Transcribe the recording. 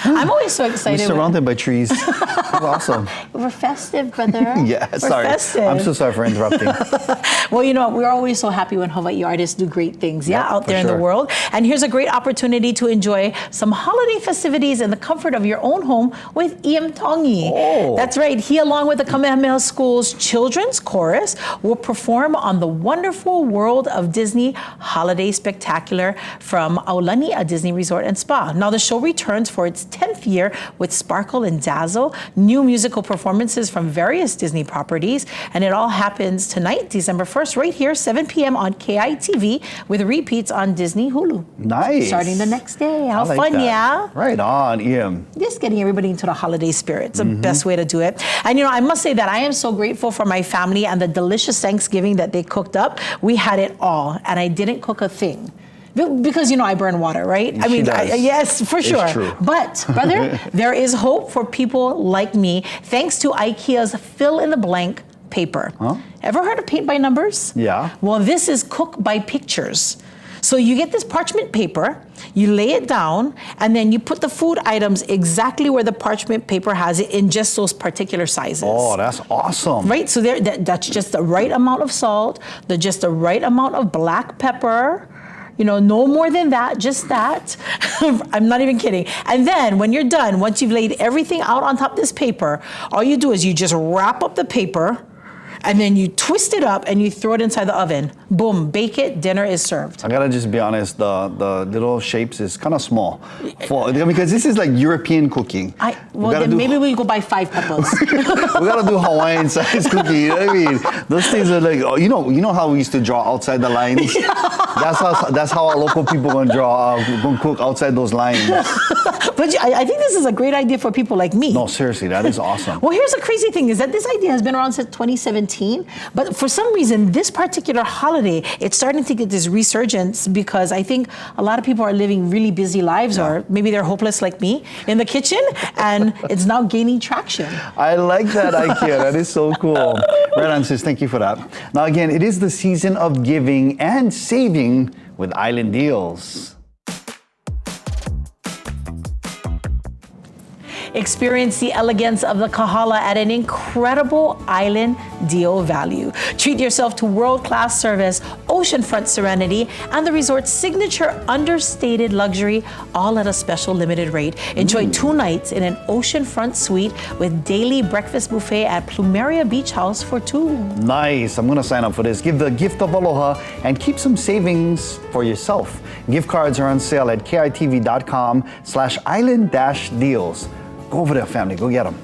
I'm always so excited. We're surrounded by trees. Awesome. We're festive, brother. Yeah, We're sorry. festive. I'm so sorry for interrupting. Well, you know, we're always so happy when Hawaiʻi artists do great things, out there in the world. And here's a great opportunity to enjoy some holiday festivities in the comfort of your own home with Tongi. Oh. That's right. He, along with the Kamehameha School's children's chorus, will perform on the wonderful World of Disney Holiday Spectacular from Aulani, a Disney resort and spa. Now, the show returns for its 10th year with Sparkle and Dazzle, new musical performances from various Disney properties, and it all happens tonight, December 1st, right here, 7 p.m. on KITV, with repeats on Disney Hulu. Nice. Starting the next day. How like fun, that. yeah? Right on, Ian. Just getting everybody into the holiday spirit. It's the best way to do it. And you know, I must say that I am so grateful for my family and the delicious Thanksgiving that they cooked up. We had it all, and I didn't cook a thing. Because, you know, I burn water, right? I mean, yes, for sure. It's true. But, brother, there is hope for people like me thanks to IKEA's fill-in-the-blank paper. Huh? Ever heard of paint by numbers? Yeah. Well, this is cook by pictures. So you get this parchment paper, you lay it down, and then you put the food items exactly where the parchment paper has it in just those particular sizes. Oh, that's awesome. Right, so that's just the right amount of salt, just the right amount of black pepper, you know, no more than that, just that. I'm not even kidding. And then when you're done, once you've laid everything out on top of this paper, all you do is you just wrap up the paper, and then you twist it up and you throw it inside the oven. Boom, bake it, dinner is served. I gotta just be honest, the little shapes is kind of small. Because this is like European cooking. Well, then maybe we'll go buy 5 peppers. We gotta do Hawaiian size cooking, you know what I mean? Those things are like, you know how we used to draw outside the lines? That's how our local people gonna cook outside those lines. But I think this is a great idea for people like me. No, seriously, that is awesome. Well, here's the crazy thing is that this idea has been around since 2017, but for some reason, this particular holiday, it's starting to get this resurgence because I think a lot of people are living really busy lives, or maybe they're hopeless like me in the kitchen, and it's now gaining traction. I like that, IKEA. That is so cool. Right on, sis. Thank you for that. Now, again, it is the season of giving and saving with Island Deals. Experience the elegance of the Kahala at an incredible island deal value. Treat yourself to world-class service, oceanfront serenity, and the resort's signature understated luxury, all at a special limited rate. Enjoy 2 nights in an oceanfront suite with daily breakfast buffet at Plumeria Beach House for 2. Nice. I'm going to sign up for this. Give the gift of aloha and keep some savings for yourself. Gift cards are on sale at kitv.com/island-deals. Go over there, family. Go get them.